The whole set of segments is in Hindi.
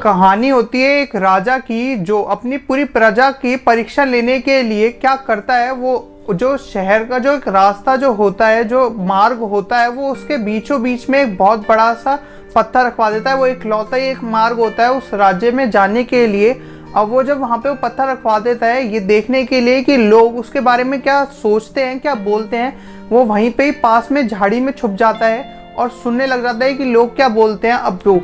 कहानी होती है एक राजा की, जो अपनी पूरी प्रजा की परीक्षा लेने के लिए क्या करता है, वो जो शहर का जो एक रास्ता जो होता है, जो मार्ग होता है, वो उसके बीचों बीच में एक बहुत बड़ा सा पत्थर रखवा देता है। वो इकलौता ही एक मार्ग होता है उस राज्य में जाने के लिए। अब वो जब वहाँ पे वो पत्थर रखवा देता है ये देखने के लिए कि लोग उसके बारे में क्या सोचते हैं, क्या बोलते हैं, वो वहीं पे ही पास में झाड़ी में छुप जाता है और सुनने लग जाता है कि लोग क्या बोलते हैं। अब तो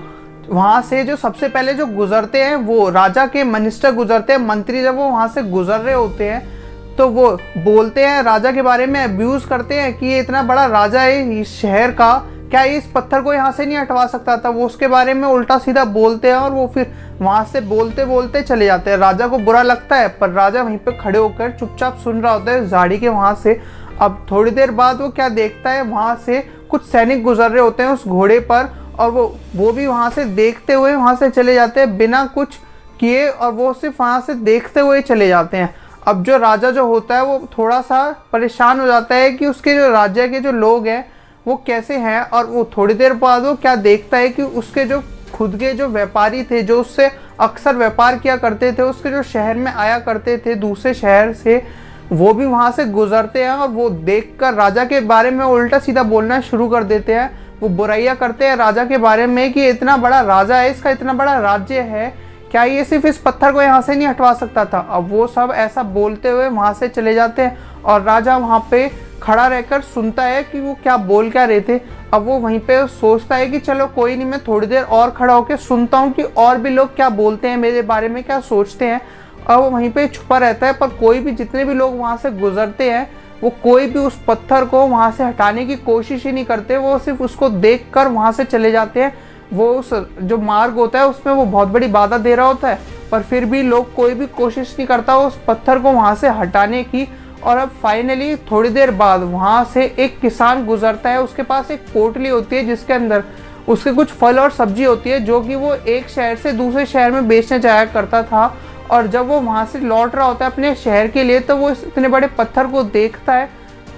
वहां से जो सबसे पहले जो गुजरते हैं वो राजा के मिनिस्टर गुजरते हैं, मंत्री जब वो वहां से गुजर रहे होते हैं तो वो बोलते हैं राजा के बारे में, अब्यूज करते हैं कि ये इतना बड़ा राजा है इस शहर का, क्या इस पत्थर को यहाँ से नहीं हटवा सकता था। वो उसके बारे में उल्टा सीधा बोलते हैं और वो फिर वहां से बोलते बोलते चले जाते हैं। राजा को बुरा लगता है पर राजा वहीं पे खड़े होकर चुपचाप सुन रहा होता है झाड़ी के वहां से। अब थोड़ी देर बाद वो क्या देखता है, वहां से कुछ सैनिक गुजर रहे होते हैं उस घोड़े पर और वो भी वहां से देखते हुए वहां से चले जाते हैं बिना कुछ किए, और वो सिर्फ वहां से देखते हुए चले जाते हैं। अब जो राजा जो होता है वो थोड़ा सा परेशान हो जाता है कि उसके जो राज्य के जो लोग हैं वो कैसे हैं, और वो थोड़ी देर बाद वो क्या देखता है कि उसके जो खुद के जो व्यापारी थे, जो उससे अक्सर व्यापार किया करते थे, उसके जो शहर में आया करते थे दूसरे शहर से, वो भी वहां से गुजरते हैं और वो देखकर राजा के बारे में उल्टा सीधा बोलना शुरू कर देते हैं। वो बुराइयां करते हैं राजा के बारे में कि इतना बड़ा राजा है, इसका इतना बड़ा राज्य है, क्या ये सिर्फ इस पत्थर को यहाँ से नहीं हटवा सकता था। अब वो सब ऐसा बोलते हुए वहां से चले जाते हैं और राजा वहां पे खड़ा रहकर सुनता है कि वो क्या बोल क्या रहे थे। अब वो वहीं पे सोचता है कि चलो कोई नहीं, मैं थोड़ी देर और खड़ा होकर सुनता हूँ कि और भी लोग क्या बोलते हैं मेरे बारे में, क्या सोचते हैं। और वो वहीं पे छुपा रहता है, पर कोई भी जितने भी लोग वहां से गुजरते हैं वो कोई भी उस पत्थर को वहां से हटाने की कोशिश ही नहीं करते, वो सिर्फ उसको देखकर वहां से चले जाते हैं। वो उस जो मार्ग होता है उसमें वो बहुत बड़ी बाधा दे रहा होता है, पर फिर भी लोग कोई भी कोशिश नहीं करता उस पत्थर को वहां से हटाने की। और अब फाइनली थोड़ी देर बाद वहां से एक किसान गुजरता है, उसके पास एक पोटली होती है जिसके अंदर उसके कुछ फल और सब्जी होती है, जो कि वो एक शहर से दूसरे शहर में बेचने जाया करता था। और जब वो वहाँ से लौट रहा होता है अपने शहर के लिए, तो वो इतने बड़े पत्थर को देखता है,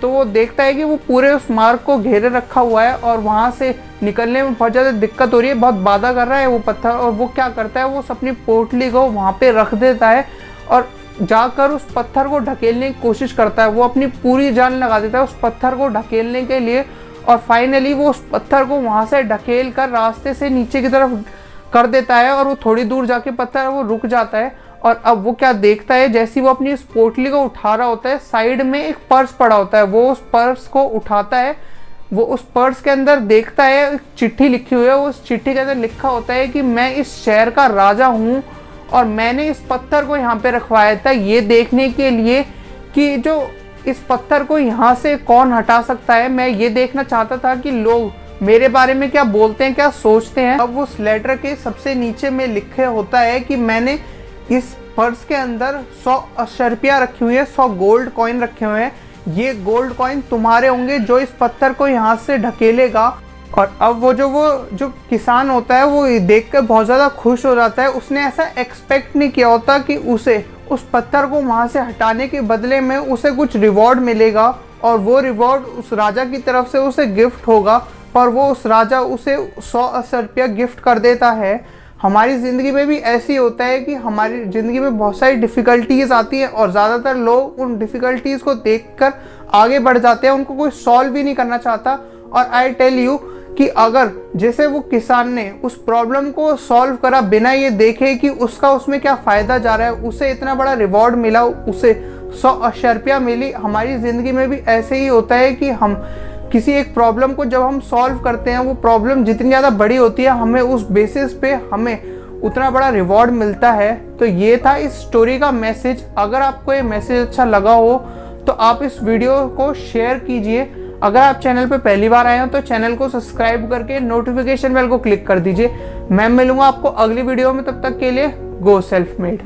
तो वो देखता है कि वो पूरे उस मार्ग को घेरे रखा हुआ है और वहाँ से निकलने में बहुत ज़्यादा दिक्कत हो रही है, बहुत बाधा कर रहा है वो पत्थर। और वो क्या करता है, वो अपनी पोटली को वहाँ पे रख देता है और जाकर उस पत्थर को ढकेलने की कोशिश करता है। वो अपनी पूरी जान लगा देता है उस पत्थर को ढकेलने के लिए, और फाइनली वो उस पत्थर को वहाँ से ढकेल कर रास्ते से नीचे की तरफ कर देता है और वो थोड़ी दूर जाके पत्थर वो रुक जाता है। और अब वो क्या देखता है, जैसे वो अपनी इस पोटली को उठा रहा होता है, साइड में एक पर्स पड़ा होता है, वो उस पर्स को उठाता है। वो उस पर्स के अंदर देखता है एक चिट्ठी लिखी हुई है, उस चिट्ठी के अंदर लिखा होता है कि मैं इस शहर का राजा हूँ और मैंने इस पत्थर को यहाँ पे रखवाया था ये देखने के लिए कि जो इस पत्थर को यहाँ से कौन हटा सकता है। मैं ये देखना चाहता था कि लोग मेरे बारे में क्या बोलते हैं, क्या सोचते हैं। अब उस लेटर के सबसे नीचे में लिखे होता है कि मैंने इस पर्स के अंदर 100 अशर्पियाँ रखी हुई है, 100 गोल्ड कॉइन रखे हुए हैं, ये गोल्ड कॉइन तुम्हारे होंगे जो इस पत्थर को यहाँ से ढकेलेगा। और अब वो जो किसान होता है वो देखकर बहुत ज़्यादा खुश हो जाता है। उसने ऐसा एक्सपेक्ट नहीं किया होता कि उसे उस पत्थर को वहाँ से हटाने के बदले में उसे कुछ रिवॉर्ड मिलेगा, और वो रिवॉर्ड उस राजा की तरफ से उसे गिफ्ट होगा। पर वो उस राजा उसे 100 अशर्पियाँ गिफ्ट कर देता है। हमारी ज़िंदगी में भी ऐसी होता है कि हमारी ज़िंदगी में बहुत सारी डिफ़िकल्टीज़ आती हैं और ज़्यादातर लोग उन डिफ़िकल्टीज़ को देखकर आगे बढ़ जाते हैं, उनको कोई सॉल्व भी नहीं करना चाहता। और आई टेल यू कि अगर जैसे वो किसान ने उस प्रॉब्लम को सॉल्व करा बिना ये देखे कि उसका उसमें क्या फ़ायदा जा रहा है, उसे इतना बड़ा रिवॉर्ड मिला, उसे 100 अशर्पियाँ मिली, हमारी ज़िंदगी में भी ऐसे ही होता है कि हम किसी एक प्रॉब्लम को जब हम सॉल्व करते हैं, वो प्रॉब्लम जितनी ज़्यादा बड़ी होती है हमें उस बेसिस पे हमें उतना बड़ा रिवॉर्ड मिलता है। तो ये था इस स्टोरी का मैसेज। अगर आपको ये मैसेज अच्छा लगा हो तो आप इस वीडियो को शेयर कीजिए। अगर आप चैनल पे पहली बार आए हो तो चैनल को सब्सक्राइब करके नोटिफिकेशन बेल को क्लिक कर दीजिए। मैं मिलूंगा आपको अगली वीडियो में, तब तक के लिए गो सेल्फ मेड।